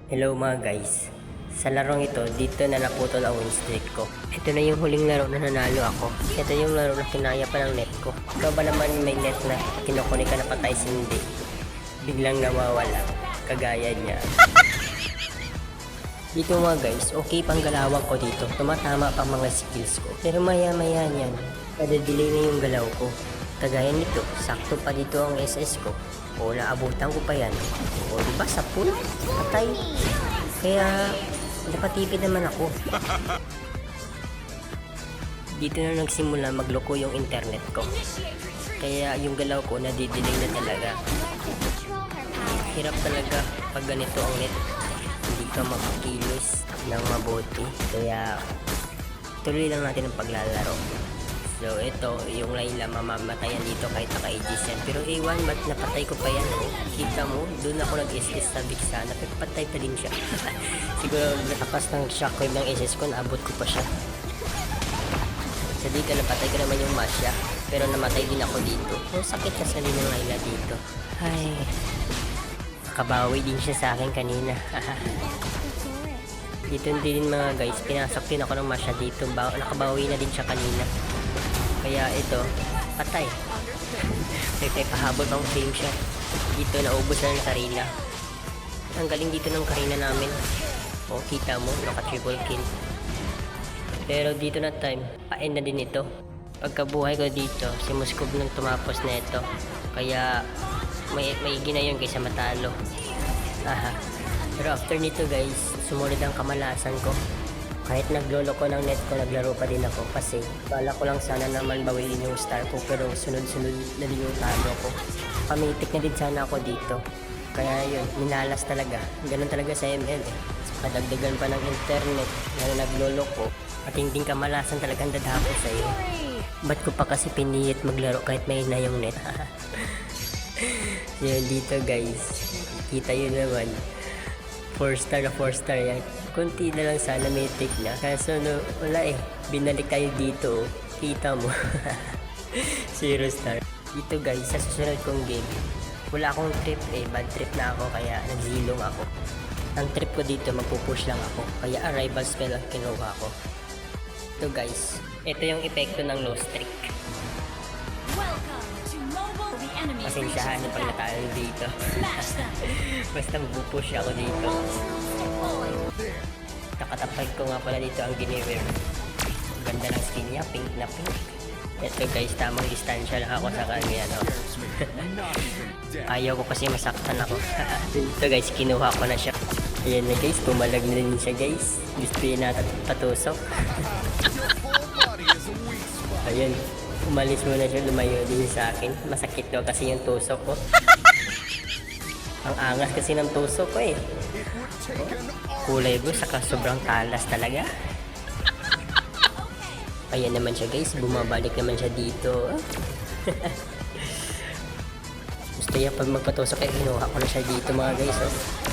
Hello mga guys. Sa larong ito, dito na naputol ang win streak ko. Ito na yung huling laro na nanalo ako. Ito yung laro na kinaya pa ng net ko. Ikaw ba naman may net na kinukunin ka na patay hindi? Biglang nawawala. Kagaya niya. Dito mga guys, okay pang galawang ko dito. Tumatama pang mga skills ko. Pero maya maya niyan, nadadelay na yung galaw ko. Kagaya nito, sakto pa dito ang SS ko. O naabutan ko pa yan. O diba sa pool? Patay. Kaya napatipid naman ako. Dito na nagsimula magloko yung internet ko. Kaya yung galaw ko nadidelay na talaga. Hirap talaga pag ganito ang net. Hindi ka makakilos ng mabuti. Kaya tuloy lang natin ang paglalaro. So ito, yung Layla mamamatayan dito kahit naka-aegis yan. Pero A1, ba't napatay ko pa yan? Oh? Kita mo, doon ako nag-SS sa Vixana. Pero patay pa din siya. Siguro natakas ng shockwave ng SS ko, naabot ko pa siya. So dito, napatay ko naman yung Masya. Pero namatay din ako dito. Oh, sakit kasi din ng Layla dito. Ay, nakabawi din siya sa akin kanina. Dito din mga guys, pinasok din ako ng Masya dito. Nakabawi na din siya kanina. Kaya ito, patay. May pahabol pang flame shot. Dito naubos na ng Karina. Ang galing dito ng Karina namin. O, kita mo, naka triple kill. Pero dito na time, pain na din ito. Pagkabuhay ko dito, si Moskov nang tumapos na ito. Kaya may gina yun kaysa matalo. Aha. Pero after nito guys, sumunod ang kamalasan ko. Kahit naglolo ko ng net ko, naglaro pa din ako kasi bala ko lang sana naman bawiin yung star ko pero sunod-sunod na din yung talo ko. Pamitik na din sana ako dito. Kaya yun, minalas talaga. Ganun talaga sa ML eh. Kadagdagan pa ng internet na naglolo ko at hindi kamalasan talagang dadako sa'yo. Ba't ko pa kasi piniyit maglaro kahit may na yung net? Yun dito guys, kita yun naman. 4 star na 4 star yan. Kunti na lang sana may take na. Kaso no, wala eh. Binalik tayo dito. Kita mo. 0 star. Dito guys, sa susunod kong game, wala akong trip eh. Bad trip na ako kaya nagzilong ako. Ang trip ko dito, magpupush lang ako. Kaya arrival spell ang kinuha ko. Ito guys, ito yung epekto ng low streak. Pasensyahan na pag natalo dito. Basta magpupush ako dito. Nakatapag ko nga pala dito ang Guinevere. Ganda ng skin niya, pink na pink. Ito guys, tamang distansya lang ako sa kanya, no? Ayaw ko kasi masaktan ako. Ito guys, kinuha ko na siya. Ayan na guys, pumalag na din siya guys. Gusto yun natin patusok. Ayan, umalis muna siya, lumayo din sa akin. Masakit daw kasi yung tusok ko. Ang angas kasi ng tusok ko eh. Kulay blue, saka sobrang talas talaga. Ayan naman siya guys, bumabalik naman siya dito. Gusto niya pag magpatusok eh, kinuha ko na siya dito mga guys.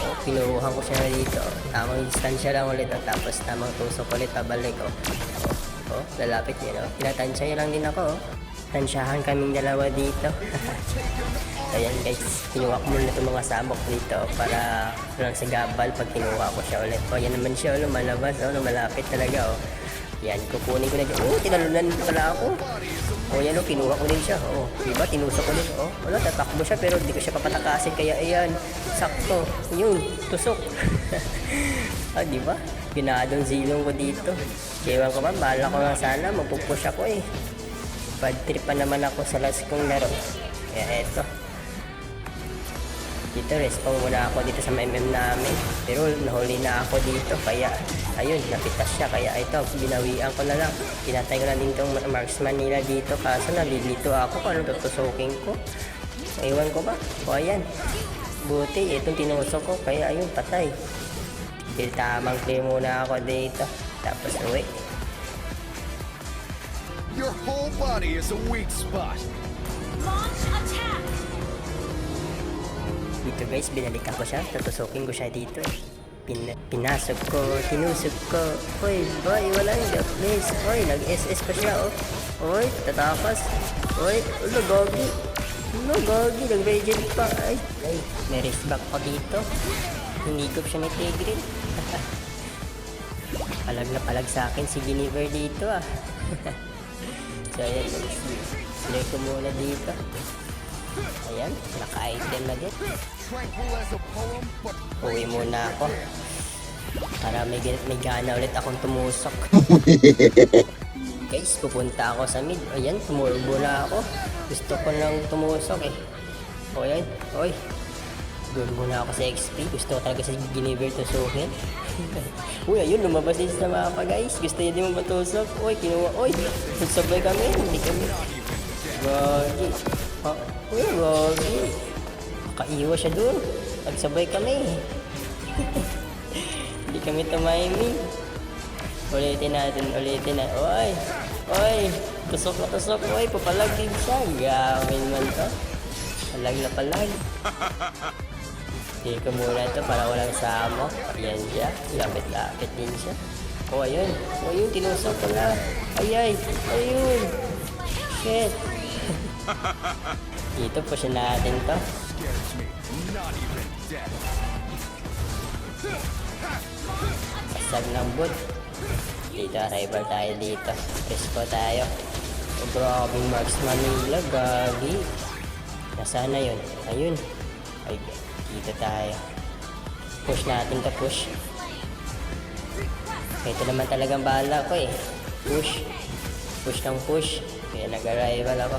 Oh, pinuruhan ko siya na dito. Tamang distansya lang ulit. Tapos tamang tusok ulit, pabalik. Oh, lalapit niya. Tinatansya niya lang din ako. Tansyahan kaming dalawa dito. Ayan guys, kinuha ko muna itong mga sabok dito para lang sa gabal pag kinuha ko siya ulit. O yan naman siya, lumalabas, lumalapit talaga. Yan, kukunin ko na dyan. Tinalunan pala ako. Yan kinuha ko din siya. Diba, tinusok ko din. Wala, tatakbo siya pero hindi ko siya papatakasin. Kaya ayan, sakto. Yun, tusok. Diba, ginadong zilong ko dito. Ewan ko ba, bahala ko lang sana, magpupush ako eh. Bad trip pa naman ako sa last kong laro. Kaya eto. Dito, respawn muna ako dito sa MM namin. Pero nahuli na ako dito. Kaya, ayun, napitas siya. Kaya ito, binawian ko na lang. Pinatay ko na din itong marksman nila dito. Kaso nalilito ako kung anong tutusukin ko. Ewan ko ba? Ayan. Buti, itong tinusok ko. Kaya ayun, patay. Dito, tamang clear muna ako dito. Tapos uwi. Your whole body is a weak spot. Launch attack! Dito guys, binalikan ko siya. Tutusukin ko siya dito. Pinasok ko, tinusok ko. Oy, boy, wala yung please. Oy, nag-SS pa siya, Oy, tatakas. Oy, gagi. Gagi, nag-regen pa. Ay, may wrist back ko dito. hinigop siya ni Tigreal. Palag na palag sa akin si Guinevere dito ah. So ayan, play ko muna dito. Ayan, naka-item na din. Tranquil as a poem, but Uwi muna ako. Para may gana ulit akong tumusok. Guys, pupunta ako sa mid. Ayan, tumurbo na ako. Gusto ko lang tumusok eh. O ayan, oy. Doon muna ako sa XP. Gusto ko talaga sa Guinevere tusukin. Uy, ayun, lumabas din sa mapa guys. Gusto niya din mo matusok. Uy, kinuha. Uy, nagsabay kami. Hindi kami. Gagi. Uy, gagi. Nakaiwa siya doon. Nagsabay kami. Hindi kami tumiming. Ulitin natin, ulitin na. Uy, uy. Tusok na tusok. Uy, papalag din siya. Gawin man to. Palag na palag. Hindi ko muna ito para walang samo. Ayan siya. Lapit-lapit din siya. O, ayun. O, ayun. Tinusok ko na. Ayay. Ayun. Shit. Dito po siya natin to. scares me. Not even death. Basag ng boot. Dito, rival tayo dito. Presko tayo. O, grabing marksman nila. Gagi. Nasaan na yun? Ayun. Ay, dito tayo. Push natin to, push. Ito naman talagang bahala ko eh. Push. Push ng push. Kaya nag-arrival ako.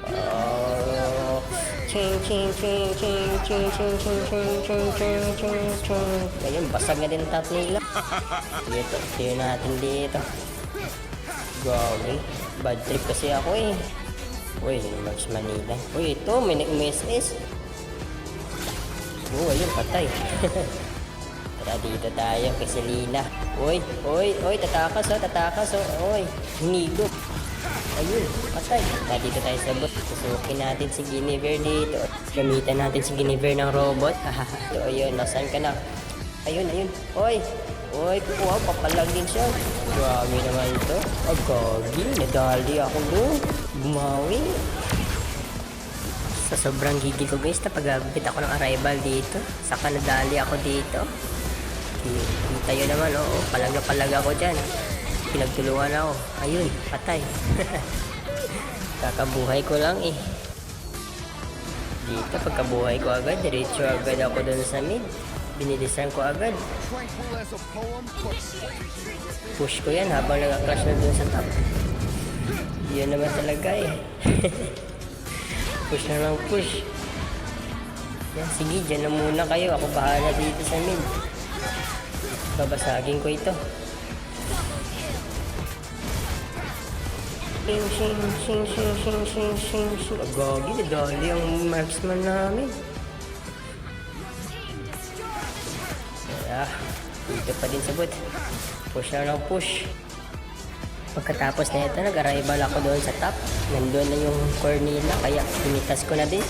Oh. Ching ching ching ching ching ching ching ching ching ching ching ching. Ayun, basag na din ang top nila. Dito, clear natin dito. Gawin. Bad trip kasi ako eh. Uy, Marks Manila. Uy, ito, may nag-MSS. Oh, ayun, patay. Tara, dito tayo kay Selena. Uy, uy, uy, tatakas oh, tatakas oh. Uy, hinigop. Ayun, patay. Tara, dito tayo sa bot. Susukin natin si Guinevere dito. Gamitan natin si Guinevere ng robot. Ito, ayun, nasaan ka na? Ayun, ayun. Uy, uy, wow, papalag din siya. Grabe naman ito. Oh, gagi, nadali ako doon. Bumawi. Sa sobrang gigil ko guys, napag-abit ako ng arrival dito. Saka nadali ako dito. Kita yun naman, oo. Palag na palag ako dyan. Pinagtulungan ako. Ayun, patay. Kakabuhay ko lang eh. Dito, pagkabuhay ko agad, diretso agad ako doon sa mid. Binilisan ko agad. Tranquil as a poem, but Push ko yan habang nag-crash na doon sa top. Yun naman talaga eh. Push na lang push. Yan, sige, dyan na muna kayo. Ako bahala dito sa mid. Babasagin ko ito. Shing, shing, shing, shing, shing, shing, shing, shing. Agagi, nadali ang marksman namin. Kaya, dito pa din sa boot. Push na lang push. Pagkatapos na ito, nag-arrival ako doon sa top. Nandun na yung core nila, kaya pinitas ko na din.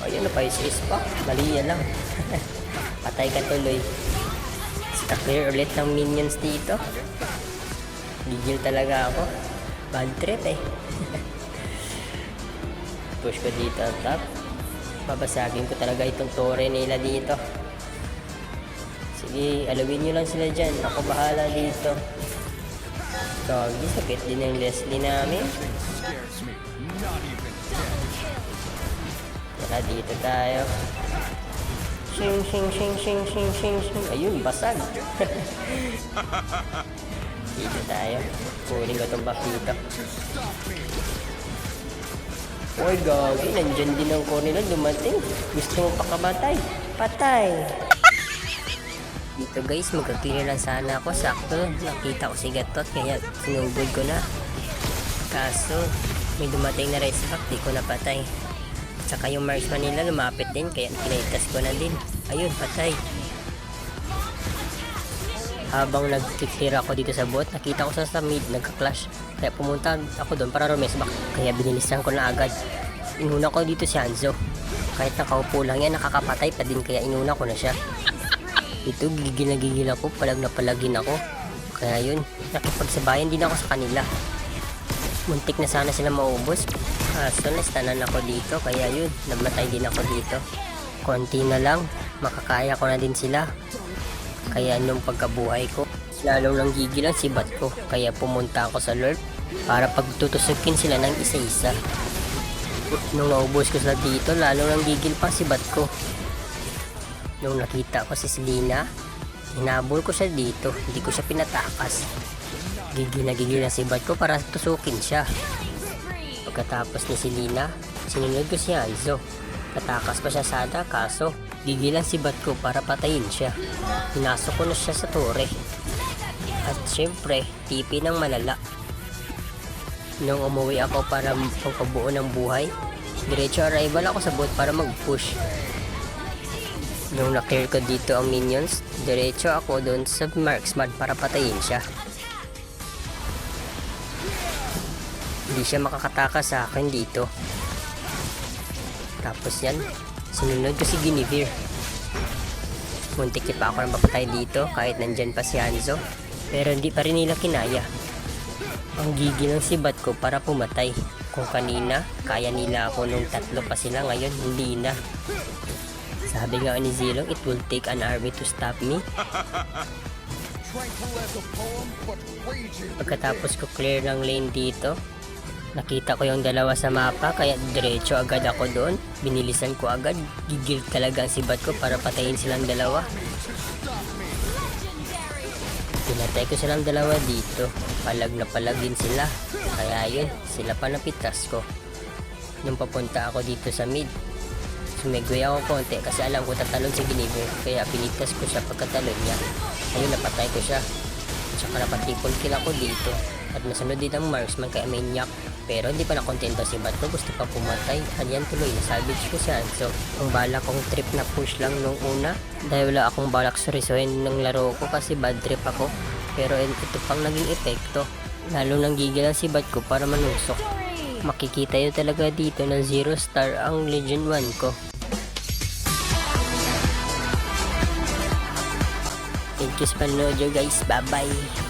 Ayun, napaisis pa. Mali yan lang. Patay ka tuloy. Clear ulit ng minions dito. Gigil talaga ako. Bad trip eh. Push ko dito ang top. Babasagin ko talaga itong torre nila dito. Sige, alawin nyo lang sila dyan. Ako bahala dito. Gagi, sakit din ng Leslie namin. scares me. Not even death. Tara, dito tayo. Shing, shing, shing, shing, shing, shing, shing. Ayun, basag. Dito tayo. Kunin ko itong buff dito. Uy, gagi. Nandyan din ang core nila. Dumating. Gusto mo pakabatay. Patay. Dito guys, magkakili lang sana ako. Sakto, nakita ko si Gatot. Kaya sinugod ko na. Kaso, may dumating na race back. Di ko napatay. Saka yung marksman nila lumapit din. Kaya kinaitas ko na din. Ayun, patay. Habang nag-clear ako dito sa bot, nakita ko sa mid, nagka-clash. Kaya pumunta ako doon para rumes back. Kaya binilisan ko na agad. Inuna ko dito si Hanzo. Kahit nakaupo lang yan, nakakapatay pa din. Kaya inuna ko na siya. Ito, gigil na gigil ako. Palag na palagin ako. Kaya yun, nakipagsabayan din ako sa kanila. Muntik na sana sila maubos. Kaso nastanan ako dito. Kaya yun, namatay din ako dito. konti na lang, makakaya ko na din sila. Kaya nung pagkabuhay ko, lalong nang gigilan si Bat ko. Kaya pumunta ako sa lurk para pagtutusukin sila ng isa-isa. Nung naubos ko sila dito, lalong nang gigil pa si Bat ko. Nung nakita ko si Selena, hinabol ko siya dito, hindi ko siya pinatakas. Gigil na si Bat ko para tusukin siya. Pagkatapos ni Selena, sinunod ko si Hanzo. Katakas pa siya sada, kaso gigilan si Bat ko para patayin siya. Hinasok ko na siya sa tore. At syempre, tipi ng malala. Nung umuwi ako para pagpabuo ng buhay, diretso arrival ako sa boat para mag-push. Nung na-clear ko dito ang minions, diretso ako doon sa marksman para patayin siya. Hindi siya makakatakas sa akin dito. Tapos yan, sinunod ko si Guinevere. Muntik pa ako nang mapatay dito kahit nandyan pa si Hanzo. Pero hindi pa rin nila kinaya. Ang gigil ng sibat ko para pumatay. Kung kanina, kaya nila ako nung 3 pa sila, ngayon hindi na. Sabi nga ni Zilong, it will take an army to stop me. Tranquil as a poem, but raging. Pagkatapos ko clear ng lane dito, nakita ko yung dalawa sa mapa, kaya diretso agad ako doon. Binilisan ko agad. Gigil talaga ang sibat ko para patayin silang dalawa. Pinatay ko silang dalawa dito. Palag na palag din sila. Kaya yun, sila pa napitas ko. Nung papunta ako dito sa mid, sumigway ako konti kasi alam ko tatalon si Guinevere. Kaya pinitas ko siya pagkatalon niya. Ayun, napatay ko siya. Tsaka napatripol kill ako dito. At nasunod din ang marksman kaya may nyak. Pero hindi pa nakontento si Bat ko, gusto pa pumatay. At yan tuloy, nasabage ko siya. So, ang balak kong trip na push lang nung una. Dahil wala akong balak seryosohin ng laro ko kasi bad trip ako. Pero ito pang naging epekto. Lalo nang gigilan si Bat ko para manusok. Makikita yun talaga dito na 0 star ang Legend 1 ko. Thank you sa panonood nyo guys. Bye bye.